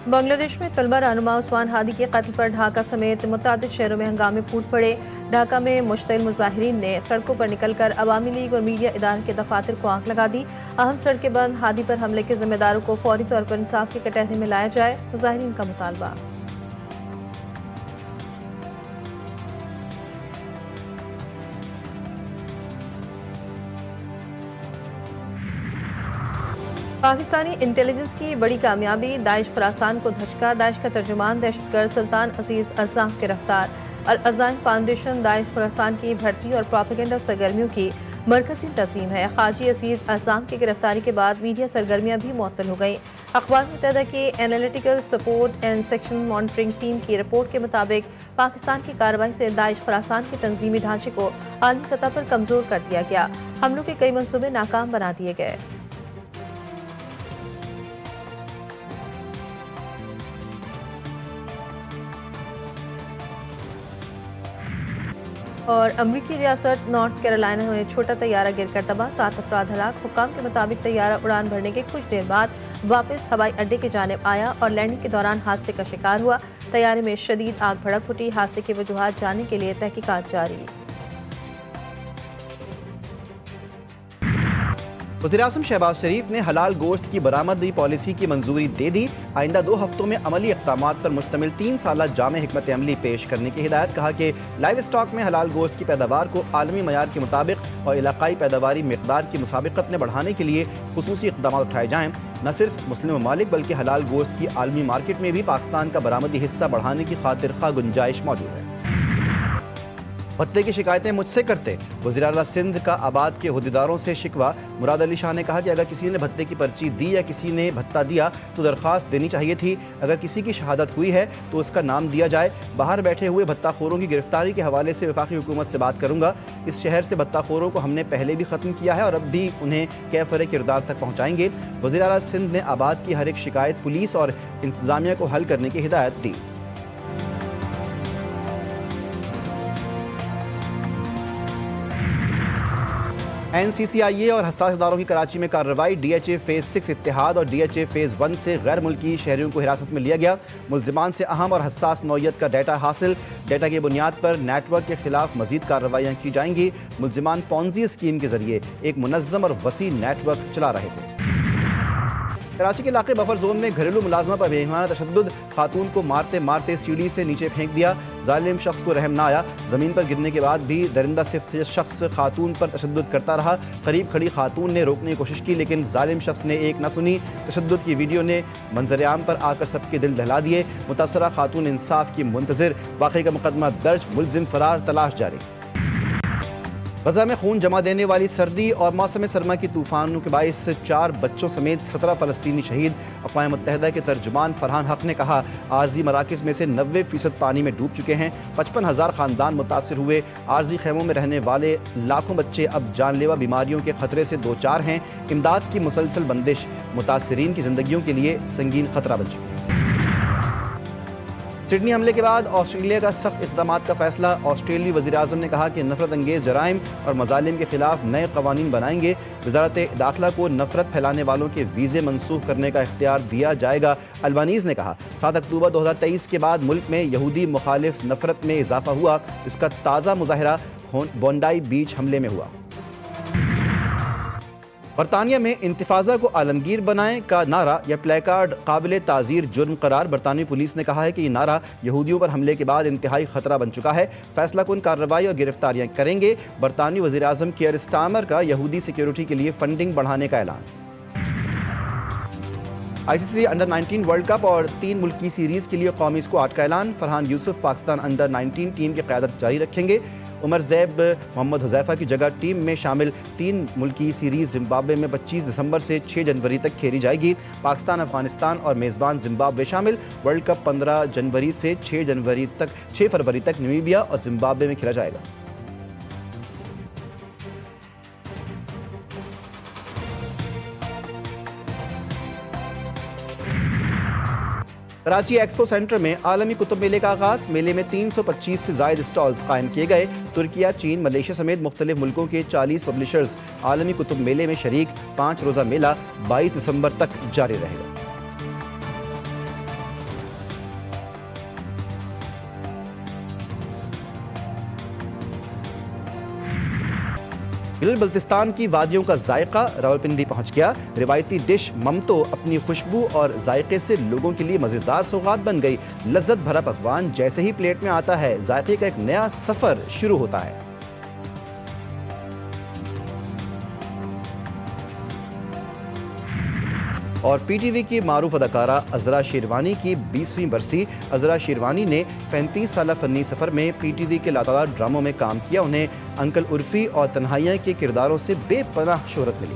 बांग्लादेश में तलबा रहनुमा उस्मान हादी के कत्ल पर ढाका समेत मुतअद्दिद शहरों में हंगामे फूट पड़े। ढाका में मुश्तिल मुजाहिरीन ने सड़कों पर निकलकर अवामी लीग और मीडिया इदारों के दफातर को आग लगा दी। अहम सड़कें बंद, हादी पर हमले के जिम्मेदारों को फौरी तौर पर इंसाफ के कटहरे में लाया जाए, मुजाहिरीन का मुतालबा। पाकिस्तानी इंटेलिजेंस की बड़ी कामयाबी, दाइश खुरासान को धचका। दाइश का तर्जुमान दहशतगर्द सुल्तान अजीज अज़्ज़ाम गिरफ्तार। अल अज़ाइम फाउंडेशन दाइश खुरासान की भर्ती और प्रोपेगेंडा सरगर्मियों की मरकजी तंजीम है। खाजी अजीज अज़्ज़ाम की गिरफ्तारी के बाद मीडिया सरगर्मियां भी मुअत्तल हो गई। अखबार मुत्तहिदा के analytical support and section monitoring team की रिपोर्ट के मुताबिक पाकिस्तान की कार्रवाई से दाइश खुरासान के तंजीमी ढांचे को आलमी सतह पर कमजोर कर दिया गया। हमलों के कई मंसूबे नाकाम बना दिए गए। और अमरीकी रियासत नॉर्थ कैरोलिना में छोटा तैयारा गिरकर तबाह, 7 अफराद हलाक। हुक्काम के मुताबिक तैयारा उड़ान भरने के कुछ देर बाद वापस हवाई अड्डे की जानिब आया और लैंडिंग के दौरान हादसे का शिकार हुआ। तैयारे में शदीद आग भड़क उठी। हादसे की वजूहात जानने के लिए तहकीकात जारी। वज़ीर-ए-आज़म शहबाज शरीफ ने हलाल गोश्त की बरामदगी पॉलिसी की मंजूरी दे दी। आइंदा 2 हफ्तों में अमली इक़दामात पर मुश्तमिल 3 साला जामे हिकमत अमली पेश करने की हिदायत। कहा कि लाइव स्टॉक में हलाल गोश्त की पैदावार को आलमी मयार के मुताबिक और इलाकाई पैदावारी मिकदार की मुसाबिकत में बढ़ाने के लिए खुसूसी इक़दाम उठाए जाएँ। न सिर्फ मुस्लिम ममालिक बल्कि हलाल गोश्त की आलमी मार्केट में भी पाकिस्तान का बरामदी हिस्सा बढ़ाने की खातिर खा गुंजाइश मौजूद है। भत्ते की शिकायतें मुझसे करते, वज़ीर आला सिंध का आबाद के अहदेदारों से शिकवा। मुराद अली शाह ने कहा कि अगर किसी ने भत्ते की पर्ची दी या किसी ने भत्ता दिया तो दरख्वास्त देनी चाहिए थी। अगर किसी की शहादत हुई है तो उसका नाम दिया जाए। बाहर बैठे हुए भत्ताखोरों की गिरफ्तारी के हवाले से वफाकी हुकूमत से बात करूँगा। इस शहर से भत्ताखोरों को हमने पहले भी ख़त्म किया है और अब भी उन्हें कैफरे किरदार तक पहुँचाएंगे। वज़ीर आला सिंध ने आबाद की हर एक शिकायत पुलिस और इंतज़ामिया को हल करने की हिदायत दी। NCCIA और हसास इदारों की कराची में कार्रवाई। DHA फेज़ 6 इत्तेहाद और DHA फेज़ 1 से गैर मुल्की शहरियों को हिरासत में लिया गया। मुल्जिमान से अहम और हसास नौइयत का डाटा हासिल। डाटा की बुनियाद पर नेटवर्क के खिलाफ मजीद कार्रवाइयाँ की जाएंगी। मुल्जिमान पॉन्जी स्कीम के जरिए एक मुनज़्ज़म और वसी नेटवर्क चला रहे थे। कराची के इलाके बफर जोन में घरेलू मुलाजमा पर बेईमाना तशद्दुद, खातून को मारते मारते सीढ़ी से नीचे फेंक दिया। जालिम शख्स को रहम ना आया। ज़मीन पर गिरने के बाद भी दरिंदा सिफ्त शख्स खातून पर तशद्दुद करता रहा। करीब खड़ी खातून ने रोकने की कोशिश की लेकिन जालिम शख्स ने एक न सुनी। तशद्दुद की वीडियो ने मंजर आम पर आकर सबके दिल दहला दिए। मुतासरा खातून इंसाफ की मुंतज़िर। वाक़े का मुकदमा दर्ज, मुलजिम फरार, तलाश जारी। गजा में खून जमा देने वाली सर्दी और मौसम सरमा की तूफानों के बाइस 4 बच्चों समेत 17 फ़लस्तीनी शहीद। अक़वाम मुत्तहिदा के तर्जुमान फरहान हक ने कहा आर्जी मराकिज़ में से 90% पानी में डूब चुके हैं। 55,000 ख़ानदान मुतासर हुए। आर्जी खेमों में रहने वाले लाखों बच्चे अब जानलेवा बीमारियों के खतरे से दो चार हैं। इमदाद की मुसलसल बंदिश मुतासरीन की ज़िंदगियों के लिए संगीन खतरा बन चुकी है। सिडनी हमले के बाद ऑस्ट्रेलिया का सख्त इक़दामात का फैसला। ऑस्ट्रेलियाई वज़ीर-ए-आज़म ने कहा कि नफरत अंगेज़ जराइम और मज़ालिम के खिलाफ नए क़वानीन बनाएंगे। वज़ारत दाखिला को नफरत फैलाने वालों के वीज़े मनसूख करने का इख्तियार दिया जाएगा। अल्बानीज़ ने कहा 7 अक्टूबर 2023 के बाद मुल्क में यहूदी मुखालिफ नफरत में इजाफा हुआ। इसका ताज़ा मुज़ाहिरा बोंडाई बीच हमले में हुआ। बरतानिया में इंतिफाज़ा को आलमगीर बनाएं का नारा या प्लेकार्ड काबिल ताज़ीर जुर्म करार। बरतानवी पुलिस ने कहा है कि ये नारा यहूदियों पर हमले के बाद इंतहाई खतरा बन चुका है। फैसला कुन कार्रवाई और गिरफ्तारियां करेंगे। बरतानवी वज़ीर-ए-आज़म कियर स्टारमर का यहूदी सिक्योरिटी के लिए फंडिंग बढ़ाने का ऐलान। ICC अंडर 19 वर्ल्ड कप और 3 मुल्की सीरीज़ के लिए कौमी स्क्वाड का ऐलान। फरहान यूसुफ पाकिस्तान अंडर 19 टीम की क़यादत जारी रखेंगे। उमर ज़ैब मोहम्मद हुज़ैफ़ा की जगह टीम में शामिल। 3 मुल्की सीरीज़ ज़िम्बाब्वे में 25 दिसंबर से 6 जनवरी तक खेली जाएगी। पाकिस्तान, अफगानिस्तान और मेज़बान ज़िम्बाब्वे शामिल। वर्ल्ड कप 15 जनवरी से 6 फरवरी तक नमीबिया और ज़िम्बाब्वे में खेला जाएगा। कराची एक्सपो सेंटर में आलमी कुतुब मेले का आगाज। मेले में 325 से ज़ायद स्टॉल्स कायम किए गए। तुर्किया, चीन, मलेशिया समेत मुख्तलिफ मुल्कों के 40 पब्लिशर्स आलमी कुतुब मेले में शरीक। 5 रोज़ा मेला 22 दिसंबर तक जारी रहेगा। गिल बल्तिस्तान की वादियों का जायका रावलपिंडी पहुंच गया। रिवायती डिश ममतो अपनी खुशबू और जायके से लोगों के लिए मज़ेदार सौगात बन गई। लज्जत भरा पकवान जैसे ही प्लेट में आता है, जायके का एक नया सफ़र शुरू होता है। और पीटीवी की मारूफ अदाकारा अजरा शेरवानी की 20वीं बरसी। अजरा शेरवानी ने 35 साल फ़नी सफ़र में पीटीवी के लातादार ड्रामों में काम किया। उन्हें अंकल उर्फी और तन्हाइयाँ के किरदारों से बेपनाह शोहरत मिली।